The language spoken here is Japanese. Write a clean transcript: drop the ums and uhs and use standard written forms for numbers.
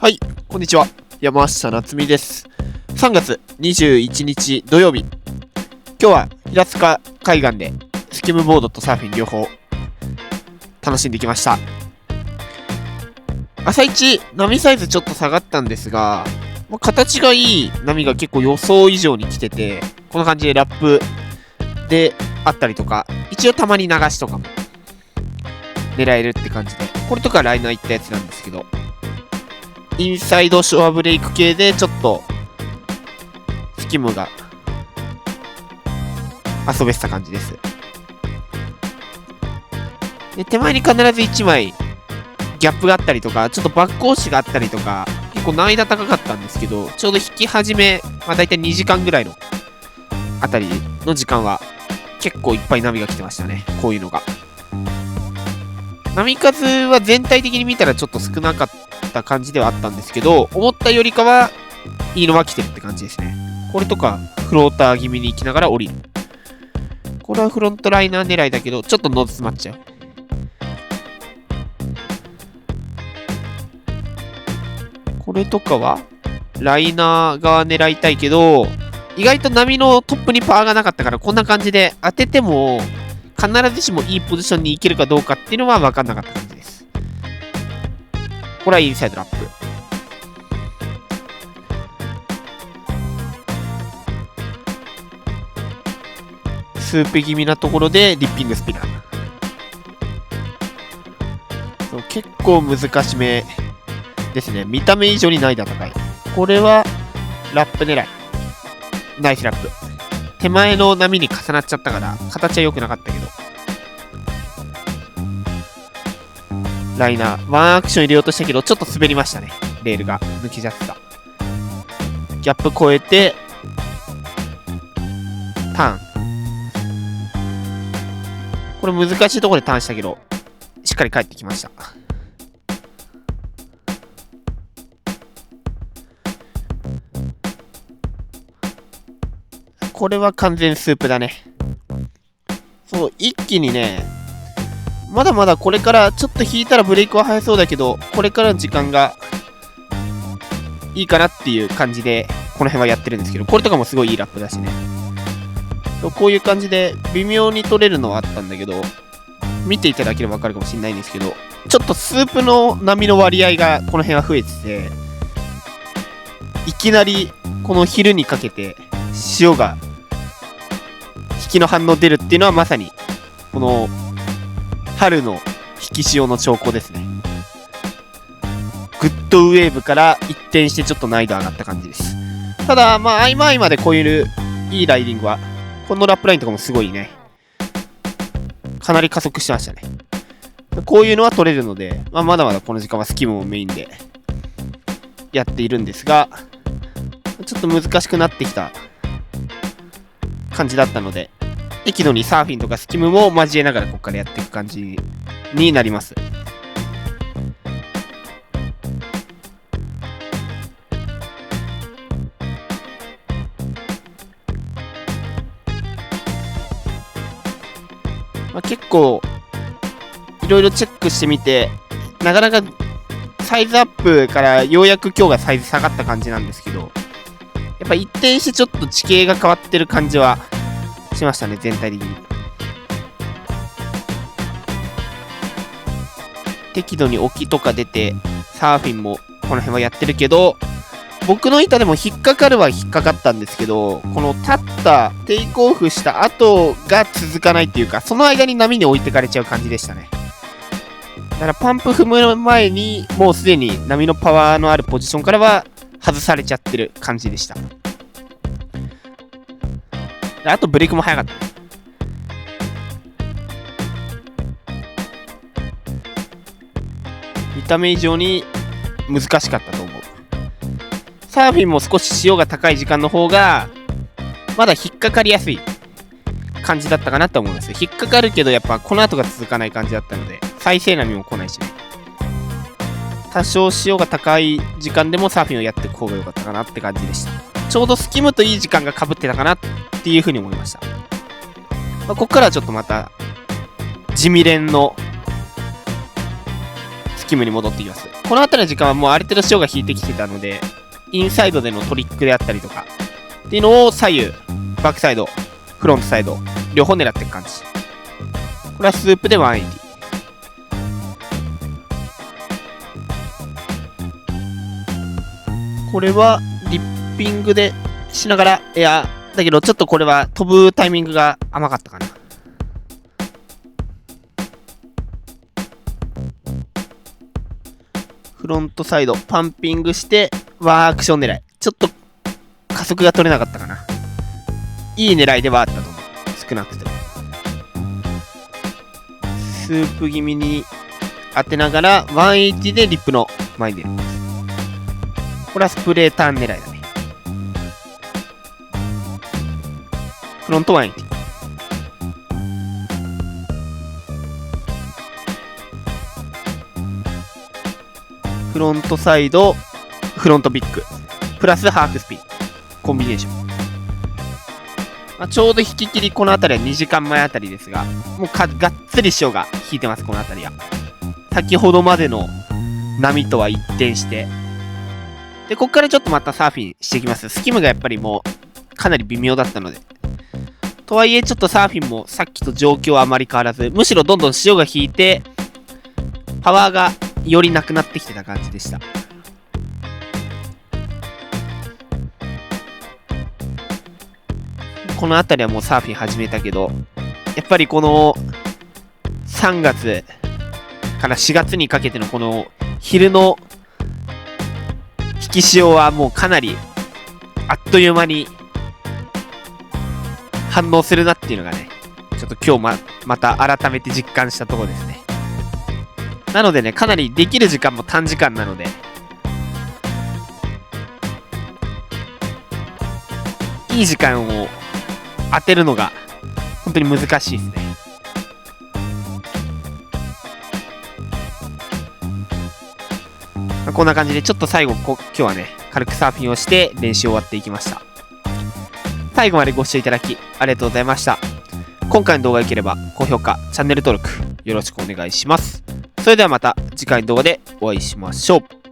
はい、こんにちは。山下夏美です。3月21日土曜日。今日は平塚海岸でスキムボードとサーフィン両方楽しんできました。朝一、波サイズちょっと下がったんですが、形がいい波が結構予想以上に来てて、こんな感じでラップであったりとか、一応たまに流しとかも狙えるって感じで、これとかライナー行ったやつなんですけど、インサイドショアブレイク系でちょっとスキムが遊べてた感じです。で、手前に必ず1枚ギャップがあったりとか、ちょっとバック押しがあったりとか、結構難易度高かったんですけど、ちょうど引き始め、だいたい2時間ぐらいのあたりの時間は結構いっぱい波が来てましたね。こういうのが。波数は全体的に見たらちょっと少なかった感じではあったんですけど、思ったよりかはいいのは来てるって感じですね。これとかフローター気味に行きながら降りる。これはフロントライナー狙いだけど、ちょっとノーズ詰まっちゃう。これとかはライナー側狙いたいけど、意外と波のトップにパワーがなかったから、こんな感じで当てても必ずしもいいポジションに行けるかどうかっていうのは分かんなかった感じです。これはインサイドラップ。スープ気味なところでリッピングスピナー。そう、結構難しめですね。見た目以上に難易度高い。これはラップ狙い。ナイスラップ。手前の波に重なっちゃったから形は良くなかったけど、ライナーワンアクション入れようとしたけどちょっと滑りましたね。レールが抜きちゃってた。ギャップ越えてターン。これ難しいところでターンしたけどしっかり帰ってきました。これは完全スープだね。そう、一気にね、まだまだこれからちょっと引いたらブレイクは早そうだけど、これからの時間がいいかなっていう感じでこの辺はやってるんですけど、これとかもすごいいいラップだしね。こういう感じで微妙に取れるのはあったんだけど、見ていただければ分かるかもしれないんですけど、ちょっとスープの波の割合がこの辺は増えてて、いきなりこの昼にかけて潮が引きの反応出るっていうのはまさにこの春の引き潮の兆候ですね。グッドウェーブから一転してちょっと難易度上がった感じです。ただ合間合間でこういういいライディングは、このラップラインとかもすごいね、かなり加速してましたね。こういうのは取れるので、まだまだこの時間はスキムをメインでやっているんですが、ちょっと難しくなってきた感じだったので、適度にサーフィンとかスキムも交えながらここからやっていく感じになります。結構いろいろチェックしてみて、なかなかサイズアップからようやく今日がサイズ下がった感じなんですけど、やっぱ一転してちょっと地形が変わってる感じはしましたね、全体的に。適度に沖とか出てサーフィンもこの辺はやってるけど、僕の板でも引っかかるは引っかかったんですけど、この立ったテイクオフした後が続かないっていうか、その間に波に置いてかれちゃう感じでしたね。だからパンプ踏む前にもうすでに波のパワーのあるポジションからは外されちゃってる感じでした。あとブレイクも早かった。見た目以上に難しかったと思う。サーフィンも少し潮が高い時間の方がまだ引っかかりやすい感じだったかなと思います。引っかかるけどやっぱこの後が続かない感じだったので、再生波も来ないしね。多少潮が高い時間でもサーフィンをやっていく方が良かったかなって感じでした。ちょうどスキムといい時間が被ってたかなっていうふうに思いました。ここからはちょっとまた地味練のスキムに戻ってきます。この辺りの時間はもうある程度潮が引いてきてたので、インサイドでのトリックであったりとか、っていうのを左右、バックサイド、フロントサイド、両方狙っていく感じ。これはスープで180。これはリッピングでしながら、いや、だけどちょっとこれは飛ぶタイミングが甘かったかな。フロントサイド、パンピングして、ワンアクション狙い。ちょっと加速が取れなかったかな。いい狙いではあったと思う。少なくても。スープ気味に当てながら、180でリップの前に出る。これはスプレーターン狙いだね。フロント180。フロントサイド、フロントビッグ。プラスハーフスピン。コンビネーション。ちょうど引き切りこの辺りは2時間前あたりですが、もうがっつり潮が引いてます、この辺りは。先ほどまでの波とは一転して。で、こっからちょっとまたサーフィンしていきます。スキムがやっぱりもうかなり微妙だったので。とはいえちょっとサーフィンもさっきと状況はあまり変わらず、むしろどんどん潮が引いて、パワーがよりなくなってきてた感じでした。この辺りはもうサーフィン始めたけど、やっぱりこの3月から4月にかけてのこの昼の引き潮はもうかなりあっという間に反応するなっていうのがね、ちょっと今日また改めて実感したところですね。なのでね、かなりできる時間も短時間なので、いい時間を当てるのが本当に難しいですね。こんな感じでちょっと最後今日はね軽くサーフィンをして練習終わっていきました。最後までご視聴いただきありがとうございました。今回の動画が良ければ高評価、チャンネル登録よろしくお願いします。それではまた次回の動画でお会いしましょう。